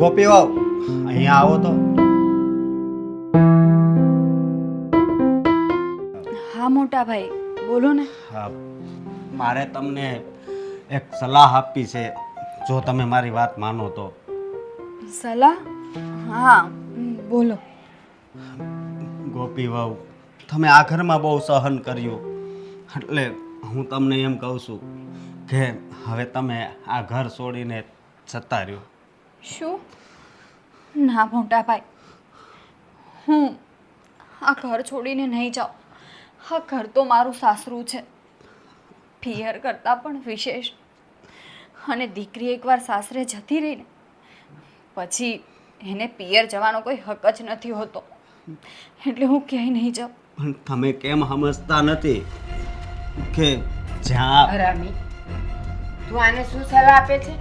ગોપી વાવ અહીંયા આવો તો. હા મોટા ભાઈ બોલો ને. હા, મારે તમને એક સલાહ આપવી છે, જો તમે મારી વાત માનો તો. સલાહ? હા બોલો. ગોપી વાવ, તમે આ ઘરમાં બહુ સહન કર્યું, એટલે હું તમને એમ કહું છું કે હવે તમે આ ઘર છોડીને જતા રહ્યો. શું? ના મોટા ભાઈ, હું આ ઘર છોડીને નહીં જાઉં. આ ઘર તો મારું સાસરું છે, પિયર કરતાં પણ વિશેષ. અને દીકરી એકવાર સાસરે જતી રહી ને પછી એને પિયર જવાનો કોઈ હક જ નથી હોતો, એટલે હું ક્યાંય નહીં જાઉં. પણ તમે કેમ સમજતા નથી કે જ્યાં હરામી, તું આને શું સલાહ આપે છે?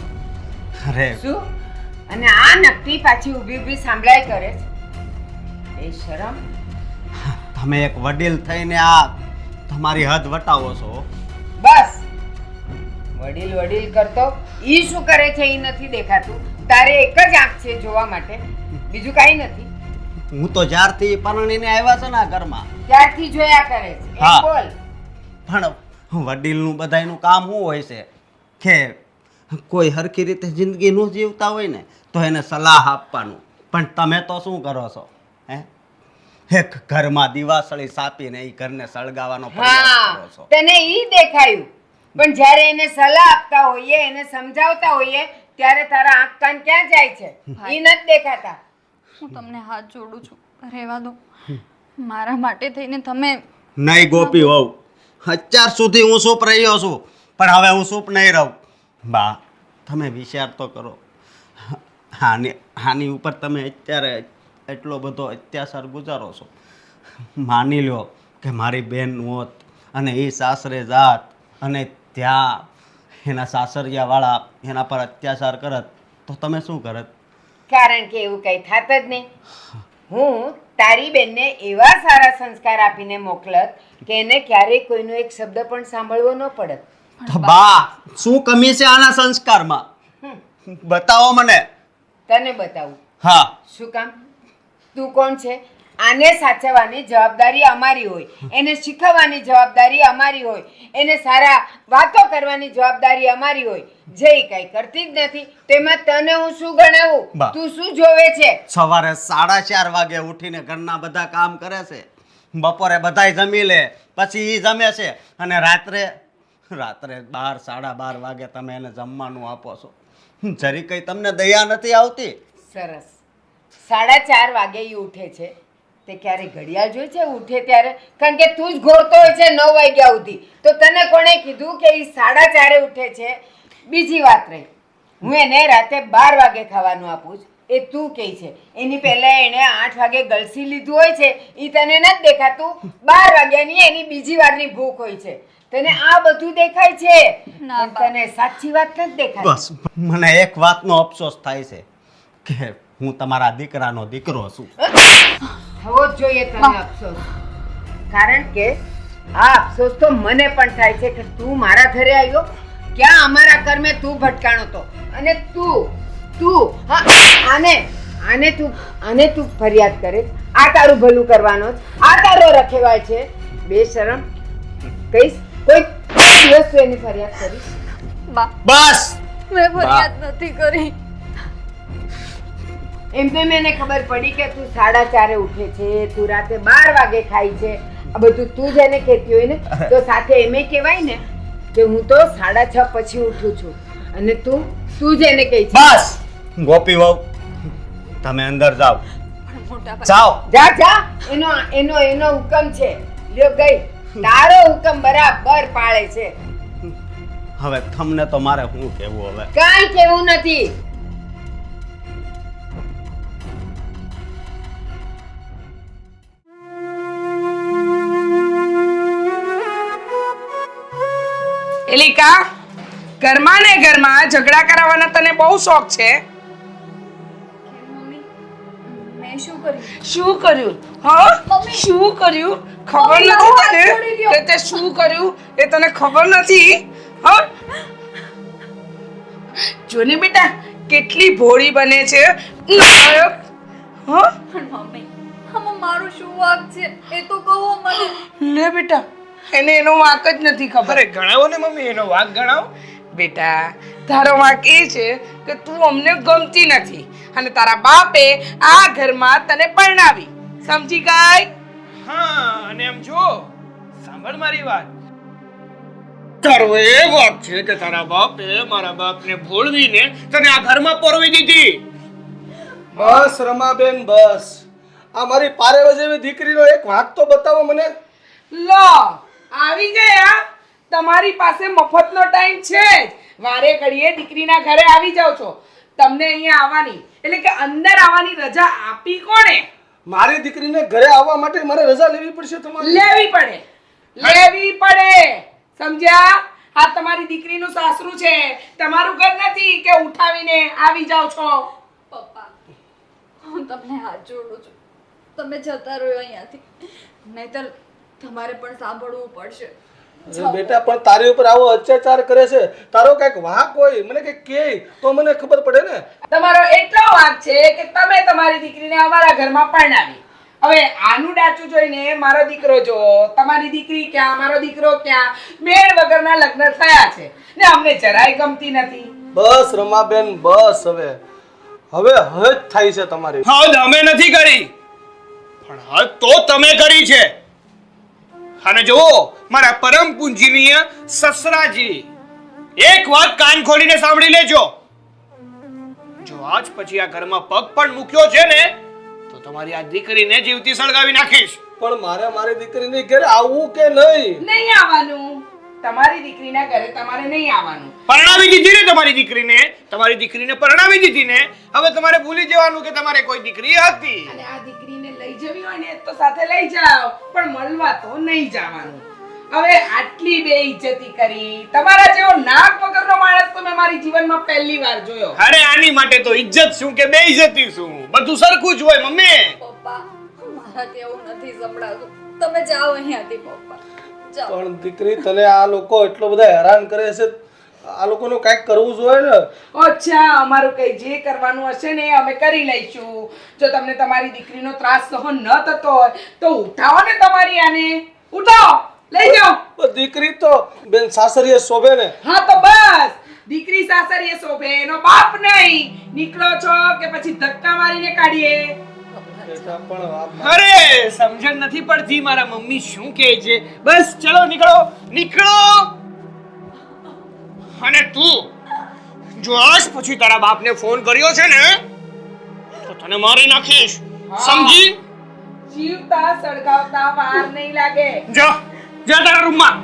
અરે શું? અને આ નકટી પાછી ઊભી ઊભી સાંભળાય કરે છે. એ શરમ. તમે એક વડીલ થઈને આ તમારી હદ વટાવો છો. બસ વડીલ વડીલ કરતો ઈ શું કરે છે ઈ નથી દેખાતું. તારે એક જ આંખ છે જોવા માટે, બીજું કાંઈ નથી. હું તો જ્યારથી પરણીને આવ્યા છે ને આ ઘરમાં ત્યારથી જોયા કરે છે. હા. એમ બોલ. પણ વડીલનું બધાયનું કામ શું હોય છે કે કોઈ હરખી રીતે જિંદગી ન જીવતા હોય ને તો એને સલાહ આપવાનું. પણ તમે તો શું કરો છો? હે, એક ઘરમાં દિવાસળી સાપીને એ ઘરને સળગાવવાનો પ્રયાસ હા, કરો છો. તને ઈ દેખાયું. પણ જ્યારે એને સલાહ આપતા હોઈએ, એને સમજાવતા હોઈએ, ત્યારે તારા આંખ કાન ક્યાં જાય છે? ઈ નથી દેખાતા. હું તમને હાથ જોડું છું, રહેવા દો. મારા માટે થઈને તમે નહીં ગોપી હોવ, અત્યાર સુધી હું ચૂપ રહ્યો છું, પણ હવે હું ચૂપ નહીં રહું. બા, તમે વિચાર તો કરો. આની ઉપર તમે અત્યારે એટલો બધો અત્યાચાર ગુજારો છો. માની લો કે મારી બેન હોત અને એ સાસરે જાત અને ત્યાં એના સાસરિયાવાળા એના પર અત્યાચાર કરત તો તમે શું કરત? કારણ કે એવું કઈ થાત જ નહીં. હું તારી બેનને એવા સારા સંસ્કાર આપીને મોકલત કે એને ક્યારેય કોઈનો એક શબ્દ પણ સાંભળવો ન પડત. તો બા, શું કમી છે આના સંસ્કારમાં? બતાવો મને. તને બતાવું. હા, શું કામ? તું કોણ છે? આને સાચવવાની જવાબદારી અમારી હોય, એને શીખવવાની જવાબદારી અમારી હોય, એને સારા વાતો કરવાની જવાબદારી અમારી હોય. જે કઈ કરતી જ નથી તેમાં તને હું શું ગણાવું? બા. તું શું જોવે છે? સવારે 4:30 વાગે ઉઠીને ઘરના બધા કામ કરે છે, બપોરે બધાય જમી લે, પછી એ જમે છે, અને રાત્રે 12 12:30 વાગે તમે એને જમવાનું આપો છો. જરી કઈ તમને દયા નથી આવતી? સરસ. 4:30 વાગે ઈ ઉઠે છે તે ક્યારે ઘડિયાળ જોઈ છે ઉઠે ત્યારે? કારણ કે તું જ ઘોરતો હોય છે 9 વાગ્યા સુધી. તો તને કોણે કીધું કે ઈ 4:30 ઉઠે છે? બીજી વાત રહી, હું એને રાતે 12 વાગે ખાવાનું આપું છું, એ તું કહે છે એની પહેલા એને 8 વાગે ગળસી લીધું હોય છે, ઈ તને નથી દેખાતું? 12 વાગ્યાની એની બીજી વારની ભૂખ હોય છે. તને આ બધું દેખાય છે, ના પણ તને સાચી વાત નથી દેખાતી. બસ, મને એક વાતનો અફસોસ થાય છે કે હું તમારા દીકરાનો દીકરો છું. થવો જ જોઈએ તને અફસોસ. કારણ કે આ અફસોસ તો મને પણ થાય છે કે તું મારા ઘરે આવ્યો, ક્યાં અમારા કર્મે તું ભટકાણો તો, અને તું હા આને તું ફરિયાદ કરે છે. આ તારું ભલું કરવાનો છે, આ તારો રખેવાય છે. બેશરમ. કહીશ કોઈ દિવસ તું એની ફરિયાદ કરીશ? બા, બસ, મેં ફરિયાદ નથી કરી. એમ તો એને ખબર પડી કે તું 4:30 ઉઠે છે, તું રાતે 12 વાગે ખાય છે. આ બધું તું જ એને કહેતી હોય ને, તો સાથે એમે કહેવાય ને કે હું તો 6:30 પછી ઉઠું છું, અને તું જ એને કહી છે. બસ ગોપી વહુ, તમે અંદર જાઓ. પણ મોટા ભાઈ, જાઓ. જા એનો હુકમ છે. લ્યો ગઈ. તારો હુકમ બરાબર પાળે છે. હવે તમને તો મારે શું કહેવું હવે? કાંઈ કહેવું નથી. એલિકા, ઘરમાં ને ઘરમાં ઝઘડા કરાવવાનો તને બહુ શોખ છે. મમ્મી મેં શું કર્યું? શું કર્યું? હા, શું કર્યું? ખબર મમ્મી, નથી હાથ છોડી તને દ્યો. કે તે શું કર્યું એ તને ખબર નથી? હા, જોને બેટા, કેટલી ભોળી બને છે નાયક. હા પણ મમ્મી આમાં મારું શું વાંક છે એ તો કહો મને. લે બેટા, એને એનો વાંક જ નથી ખબર. અરે ગણાવો ને મમ્મી, એનો વાંક ગણાવો. બેટા, તારો વાંક એ છે કે તું અમને ગમતી નથી અને તારા બાપે આ ઘરમાં તને પરણાવી. સમજી ગઈ? હા, અને એમ જો સાંભળ મારી વાત. તારો એ વાંક છે કે તારા બાપે મારા બાપને ભોળવીને તને આ ઘરમાં પરવી દીધી. બસ રમાબેન બસ. આ મારી પારેવ જેવી દીકરીનો એક વાંક તો બતાવો મને. લો આવી ગયા. તમારી પાસે મફતનો ટાઈમ છે જ. વારે ઘડીએ દીકરીના ઘરે આવી જાવ છો. તમને અહીંયા આવવાની એટલે કે અંદર આવવાની રજા આપી કોણે? મારી દીકરીને ઘરે આવવા માટે મારે રજા લેવી પડશે તમારી. લેવી પડે, લેવી પડે. સમજ્યા? આ તમારી દીકરીનું સાસરું છે, તમારું ઘર નથી કે ઉઠાવીને આવી જાવ છો. પપ્પા હું તમને હાથ જોડું છું, તમે જતા રહ્યો અહીંયાથી, નહીતર તમારે પણ સાંભળવું પડશે. અરે બેટા, પણ તારી ઉપર આવો અત્યાચાર કરે છે, તારો કઈક વાંક હોય મને કઈક કહે તો મને ખબર પડે ને. તમારો એટલો વાંક છે કે તમે તમારી દીકરીને અમારા ઘરમાં પરણાવી. હવે આનું ડાચું જોઈને મારો દીકરો જો, તમારી દીકરી ક્યાં, મારો દીકરો ક્યાં, મેળ વગરના લગ્ન થયા છે ને અમને જરાય ગમતી નથી. બસ રમાબેન બસ. હવે હવે હદ થાય છે તમારી. હદ અમે નથી કરી, પણ હદ તો તમે કરી છે. અને જુઓ મારા પરમ પૂજનીય સસરાજી, એક વાત કાન ખોલીને સાંભળી લેજો. જો આજ પછી આ ઘરમાં પગ પણ મૂક્યો છે ને તો તમારી આ દીકરીને જીવતી સળગાવી નાખીશ. પણ મારે મારી દીકરીની ઘરે આવવું કે નહીં? નહીં આવવાનું. તમારી દીકરીના ઘરે તમારે નહીં આવવાનું. પરણાવી દીધી ને તમારી દીકરીને પરણાવી દીધી ને. હવે તમારે ભૂલી જવાનું કે તમારે કોઈ દીકરી હતી. અને આ દીકરીને લઈ જવી હોય ને તો સાથે લઈ જાઓ, પણ મળવા તો નહીં જવાનું. હવે આટલી બેઇજ્જતી કરી, તમારા જેવો નાક વગરનો માણસ તો મેં મારી જીવનમાં પહેલી વાર જોયો. અરે આની માટે તો ઇજ્જત શું કે બેઇજ્જતી શું, બધું સરખું જ હોય મમ્મી. પપ્પા મારાથી એવું નથી સંભળાતું, તમે જાઓ અહીંયાથી પપ્પા, જાઓ. પણ દીકરી તને આ લોકો એટલો બધા હેરાન કરે છે, આ લોકોનું કાંઈક કરવું જોઈએ ને. અચ્છા, અમારું કઈ જે કરવાનું હશે ને અમે કરી લઈશું. જો તમને તમારી દીકરીનો ત્રાસ સહન ન થતો હોય તો ઉઠાવો ને તમારી આને, ઉઠાવો, લઈ જાઓ. પણ દીકરી તો બેન સાસરીએ શોભે ને. હા તો બસ, દીકરી સાસરીએ શોભે, એનો બાપ નહીં. નીકળો છો કે પછી ધક્કા મારીને કાઢીએ? બેટા પણ આ અરે સમજણ નથી પડતી મારા મમ્મી શું કહે છે. બસ ચલો નીકળો, નીકળો. અને તું જો આજ પછી તારા બાપને ફોન કર્યો છે ને તો તને મારી નાખીશ, સમજી? જીવતા સળગાવતા વાર નહીં લાગે. જા જા તારા રૂમમાં.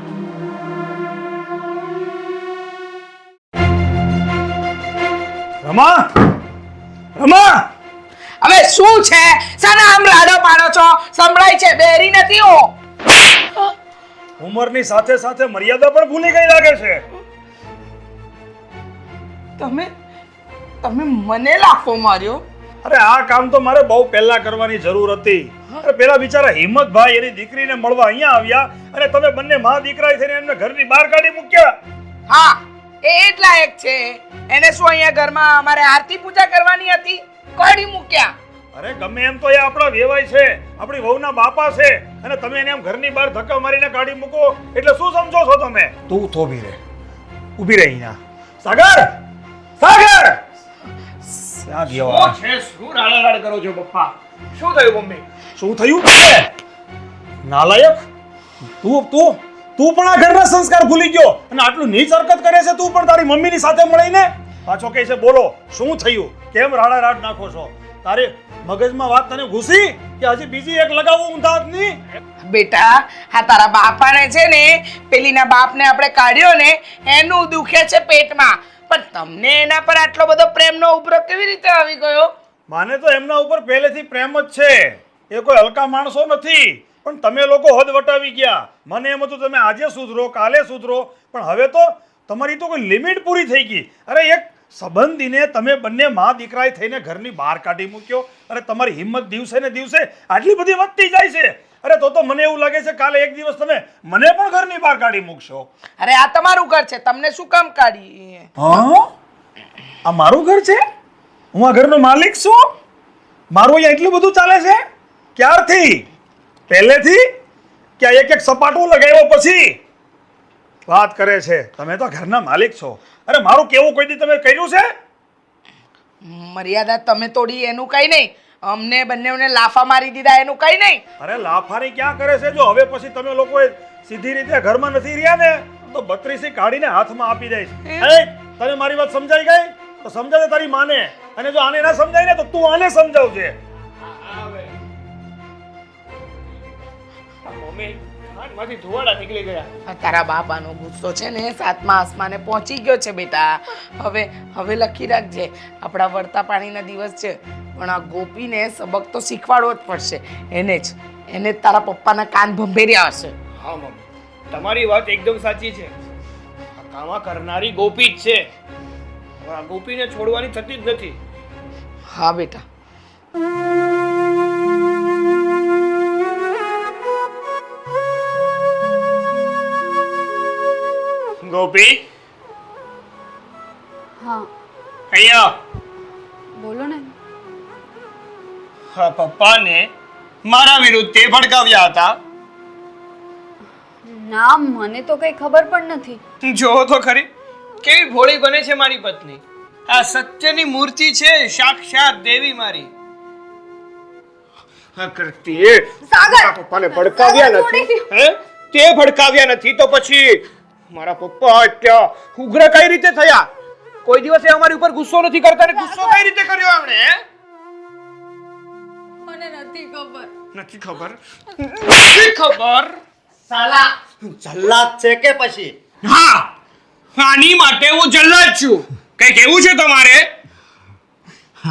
રમા, રમા, હવે શું છે? સાના આમ રાડો પાડો છો? સંભળાય છે? બેરી નથી હું. ઉંમરની સાથે સાથે મર્યાદા પણ ભૂલી ગઈ લાગે છે. તમે તમે મને લાફો માર્યો? અરે આ કામ તો મારે બહુ પહેલા કરવાની જરૂર હતી. અરે પેલા બિચારા હિંમતભાઈ એની દીકરીને મળવા અહીંયા આવ્યા અને તમે બંને મા દીકરા થઈને એમને ઘરની બહાર કાઢી મૂક્યા. હા, એ જ લાયક છે. એને શું અહીંયા ઘરમાં અમારે આરતી પૂજા કરવાની હતી? કાઢી મૂક્યા. અરે ગમે એમ તો એ આપણા વેવાય છે, આપણી વહુના બાપા છે અને તમે એને આમ ઘરની બહાર ધક્કા મારીને કાઢી મૂકો એટલે શું સમજો છો તમે? તું થોભી રહે, ઊભી રહી અહીંયા. સાગર, સાગર, ક્યાં ગયો? શું છે? શું રાડારાડ કરો છો પપ્પા? શું થયું મમ્મી? શું થયું? નાલાયક, તું તું તું પણ આ ઘરના સંસ્કાર ભૂલી ગયો અને આટલું નીચ હરકત કરે છે તું પણ તારી મમ્મીની સાથે મળીને. પાછો કહે છે બોલો શું થયું, કેમ રાડારાડ નાખો છો? તારે મગજમાં વાત તને ઘૂસી કે હજી બીજી એક લગાવું ઊંધા હાથની? બેટા, આ તારા બાપાને છે ને, પેલીના બાપને આપણે કાઢ્યો ને એનું દુખે છે પેટમાં, પણ તમને એના પર આટલો બધો પ્રેમનો ઉભરો કેવી રીતે આવી ગયો? માને તો એમના ઉપર પહેલેથી પ્રેમ જ છે, એ કોઈ હલકા માણસો નથી. પણ તમે લોકો હદ વટાવી ગયા. મને એમ હતું તમે આજે સુધરો, કાલે સુધરો, પણ હવે તો તમારી તો કોઈ લિમિટ પૂરી થઈ ગઈ. અરે એક સંબંધીને તમે બંને મા દીકરાએ થઈને ઘરની બહાર કાઢી મૂક્યો. અરે તમારી હિંમત દિવસે ને દિવસે આટલી બધી વધતી જાય છે. અરે તો મને એવું લાગે છે કાલે એક દિવસ તમે મને પણ ઘરની બહાર કાઢી મૂકશો. અરે આ તમારું ઘર છે, તમને શું કામ કાઢી? હા, આ મારું ઘર છે? હું આ ઘરનો માલિક છું? મારું અહીંયા એટલું બધું ચાલે છે? ક્યારથી? પહેલેથી કે આ એક એક સપાટો લગાવ્યો પછી વાત કરે છે? તમે તો ઘરના માલિક છો. અરે મારું કેવું કોઈ દી તમે કર્યું છે? મર્યાદા તમે તોડી એનું કઈ નહીં, અમને બંનેઓને લાફા મારી દીધા એનું કઈ નહીં. અરે લાફારી ક્યાં કરે છે? જો હવે પછી તમે લોકો સીધી રીતે ઘરમાં નથી રહ્યા ને તો 32 કાઢીને હાથમાં આપી દઈશ. તને મારી વાત સમજાઈ ગઈ? તો સમજાવે તારી માને, અને જો આને ના સમજાય ને તો તું આને સમજાવજે. મમ્મી કાનમાંથી ધુવાડા નીકળી ગયા. આ તારા બાપાનો ગુસ્સો છે ને 7મા આસમાને પહોંચી ગયો છે બેટા. હવે લખી રાખજે, આપણા વળતા પાણીના દિવસ છે, પણ આ ગોપીને સબક તો શીખવાડવો જ પડશે. એને જ તારા પપ્પાના કાન ભંભેર્યા હશે. હા મમ્મી, તમારી વાત એકદમ સાચી છે. આ કામા કરનારી ગોપી જ છે. હવે આ ગોપીને છોડવાની થતી જ નથી. હા બેટા. ગોપી, હા અહીંયા બોલો ને. હા, પપ્પાને મારા વિરુદ્ધ તે ભડકાવ્યા હતા. ના, મને તો કઈ ખબર પણ નથી. જો તો ખરી કેવી ભોળી બને છે મારી પત્ની. આ સત્યની મૂર્તિ છે, સાક્ષાત દેવી મારી. હા, કરતી મારા પપ્પાને ભડકાવ્યા નથી. હે, તે ભડકાવ્યા નથી તો પછી મારા પપ્પા ત્યાં ઉગ્ર કઈ રીતે થયા? કોઈ દિવસે અમારી ઉપર ગુસ્સો નથી કરતા ને ગુસ્સો કઈ રીતે કર્યો એમણે? મને નથી ખબર. નથી ખબર? નથી ખબર? સાલા જલ્લાદ છે કે પછી? હા, આની માટે હું જલ્લાદ છું. કઈ કેવું છે તમારે?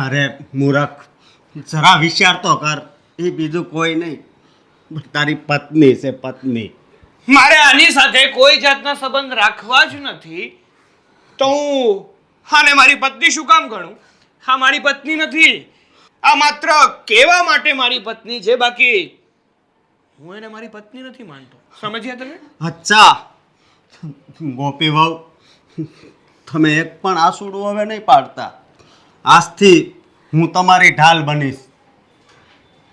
અરે મૂરખ, જરા વિચાર તો કર. એ બીજું કોઈ નહીં, તારી પત્ની છે, પત્ની. મારે આની સાથે કોઈ જાતના સંબંધ રાખવા જ નથી, તો હું આને મારી પત્ની શું કામ ગણું? હા, મારી પત્ની નથી. આ માત્ર કહેવા માટે મારી પત્ની છે, બાકી હું એને મારી પત્ની નથી માનતો. સમજ્યા તમે? અચ્છા ગોપી વહુ, તમે એક પણ આંસુડું હવે નહીં પાડતા. આજથી હું તમારી ઢાલ બનીશ.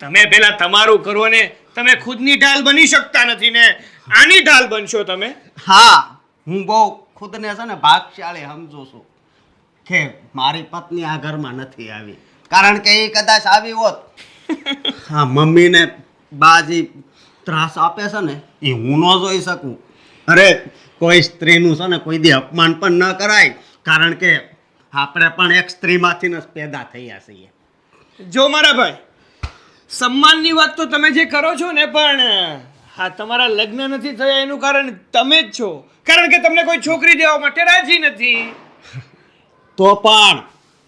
તમે પેલા તમારું કરો ને, તમે ખુદની ઢાલ બની શકતા નથી ને આની ઢાલ બનશો તમે? હા, હું બહુ ખુદને છે ને ભાગશાળી સમજુ છું કે મારી પત્ની આ ઘરમાં નથી આવી. કારણ કે એ કદાચ આવી હોત, હા, મમ્મીને બાજી ત્રાસ આપે છે ને એ હું ન જોઈ શકું. અરે કોઈ સ્ત્રીનું છે ને કોઈ દી અપમાન પણ ન કરાય, કારણ કે આપણે પણ એક સ્ત્રીમાંથી જ પેદા થયા છીએ. જો મારા ભાઈ, સન્માનની વાત તો તમે જે કરો છો ને, પણ હા, તમારા લગ્ન નથી થયા એનું કારણ તમે જ છો. કારણ કે તમને કોઈ છોકરી દેવા માટે રાજી નથી. તો પણ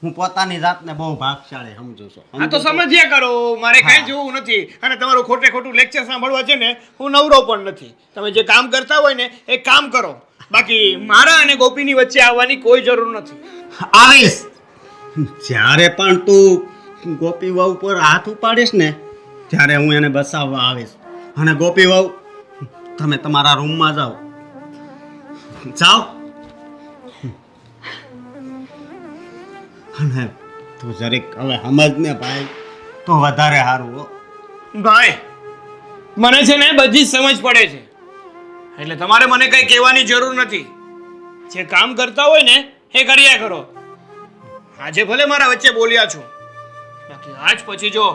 હું પોતાની જાતને બહુ ભાગશાળી સમજુ છું. હા, તો સમજ્યા કરો. મારે કઈ જોવું નથી, અને તમારું ખોટે ખોટું લેક્ચર સાંભળવા છે ને હું નવરો પણ નથી. તમે જે કામ કરતા હોય ને એ કામ કરો. બાકી મારા અને ગોપીની વચ્ચે આવવાની કોઈ જરૂર નથી. આવીશ. જ્યારે પણ તું ગોપી વહુ પર હાથ ઉપાડીશ ને ત્યારે હું એને બસાવવા આવીશ. અને ગોપી વહુ, તમે તમારા રૂમમાં જાઓ. જાઓ. અને તું જરીક હવે સમજ ને ભાઈ, તો વધારે સારું હો. ભાઈ, મને છે ને બધી જ સમજ પડે છે, એટલે તમારે મને કઈ કહેવાની જરૂર નથી. જે કામ કરતા હોય ને એ કર્યા કરો. આજે ભલે મારા વચ્ચે બોલ્યા છો, બાકી આજ પછી જો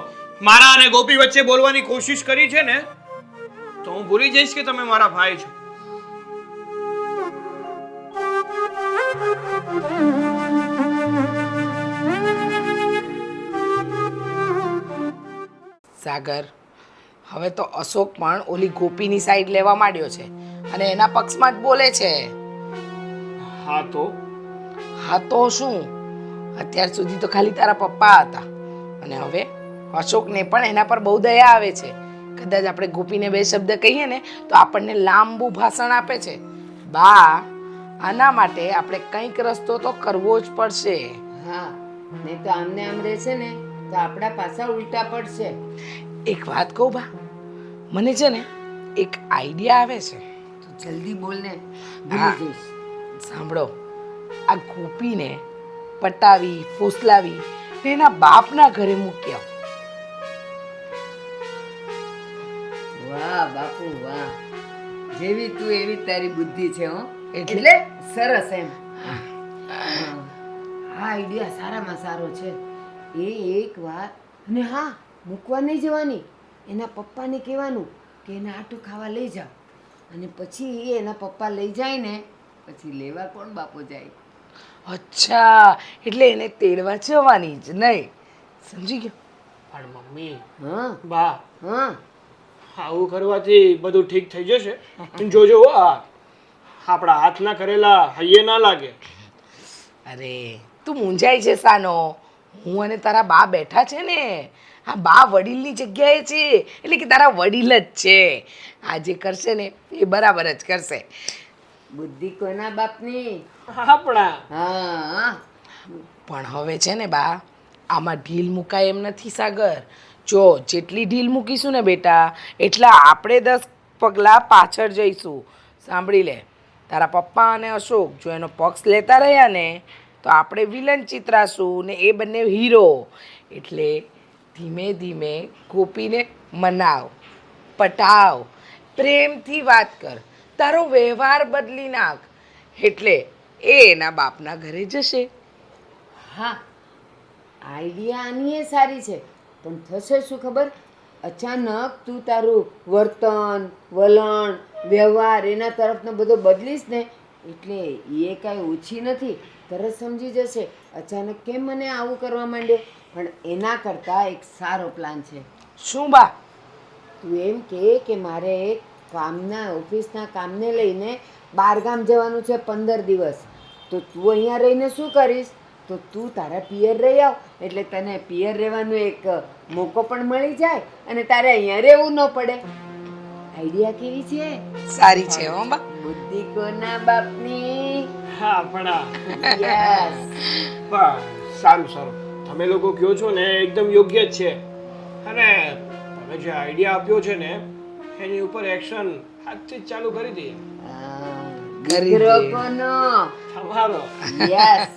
મારા અને ગોપી વચ્ચે બોલવાની કોશિશ કરી છે ને તો હું ભૂલી જઈશ કે તમે મારા ભાઈ છો. સાગર, હવે તો અશોક પણ ઓલી ગોપીની સાઈડ લેવા માંડ્યો છે અને એના પક્ષમાં જ બોલે છે. હા તો શું? અત્યાર સુધી તો ખાલી તારા પપ્પા હતા, અને હવે અશોકને પણ એના પર બહુ દયા આવે છે. કદાચ આપણે ગોપીને 2 શબ્દ કહીએ ને તો આપણને લાંબુ ભાષણ આપે છે. બા, આના માટે આપણે કંઈક રસ્તો તો કરવો જ પડશે. હા, નહીં તો આમને આમ રહેશે ને તો આપણા પાછા ઉલટા પડશે. એક વાત કહું બા, મને છે ને એક આઈડિયા આવે છે. તું જલ્દી બોલ ને, હા. ભૂલી જઈશ. સાંભળો, આ ગોપીને પટાવી ફોસલાવી ને એના બાપના ઘરે મૂકી આવ. વાહ બાપુ વાહ, જેવી તું એવી તારી બુદ્ધિ છે હો. એટલે? એટલે સરસ એમ. આ આઈડિયા સારામાં સારો છે. એ એક વાર અને હા, મૂકવા નહીં જવાની, એના પપ્પાને કહેવાનું કે એને આટું ખાવા લઈ જાઓ, અને પછી એ એના પપ્પા લઈ જાય ને પછી લેવા કોણ બાપો જાય. અચ્છા, એટલે એને તેડવા જવાની જ નહીં, સમજી ગયો? પણ મમ્મી, હા બા, હા, આવું કરવાથી બધું ઠીક થઈ જશે. જોજો હો, આ આપણા હાથના કરેલા હૈયે ના લાગે. અરે તું મૂંઝાય છે સાનો, હું અને તારા બા બેઠા છે ને, આ બા વડીલની જગ્યાએ છે, એટલે કે તારા વડીલ જ છે. આ જે કરશે ને એ બરાબર જ કરશે. બુદ્ધિ કોના બાપની? આપણા હા, પણ હવે છે ને બા, આમાં ઢીલ મુકાય એમ નથી સાગર. જો જેટલી ઢીલ મૂકીશું ને બેટા, એટલા આપણે 10 પગલાં પાછળ જઈશું. સાંભળી લે, તારા પપ્પા અને અશોક જો એનો પક્ષ લેતા રહ્યા ને તો આપણે વિલન ચિતરાશું ને એ બંને હીરો. એટલે ધીમે ધીમે ગોપીને મનાવ, પટાવ, પ્રેમથી વાત કર, તારો વ્યવહાર બદલી નાખ, એટલે એ એના બાપના ઘરે જશે. હા, આઈડિયા આની એ સારી છે, પણ થશે શું ખબર? અચાનક તું તારું વર્તન, વલણ, વ્યવહાર એના તરફનો બધો બદલીશ ને, એટલે એ કાંઈ ઓછી નથી, તરત સમજી જશે અચાનક કેમ મને આવું કરવા માંડ્યો. પણ એના કરતાં એક સારો પ્લાન છે. શું બા? તું એમ કે મારે કામના ઓફિસના કામને લઈને બહારગામ જવાનું છે 15 દિવસ, તો તું અહીંયા રહીને શું કરીશ? તો તું તારા પિયર રહી આવ, એટલે તને પિયર રહેવાનો એક મોકો પણ મળી જાય અને તારે અહીંયા રહેવું ન પડે. આઈડિયા કેવી છે? સારી છે હો બા. બુદ્ધિ કોના બાપની? આપણા યસ. બસ, સારું સારું, તમે લોકો કહો છો ને એકદમ યોગ્ય જ છે. અને તમે જે આઈડિયા આપ્યો છે ને એની ઉપર એક્શન આજથી જ ચાલુ કરી દઈએ. દીકરો કોનો? તમારો. યસ.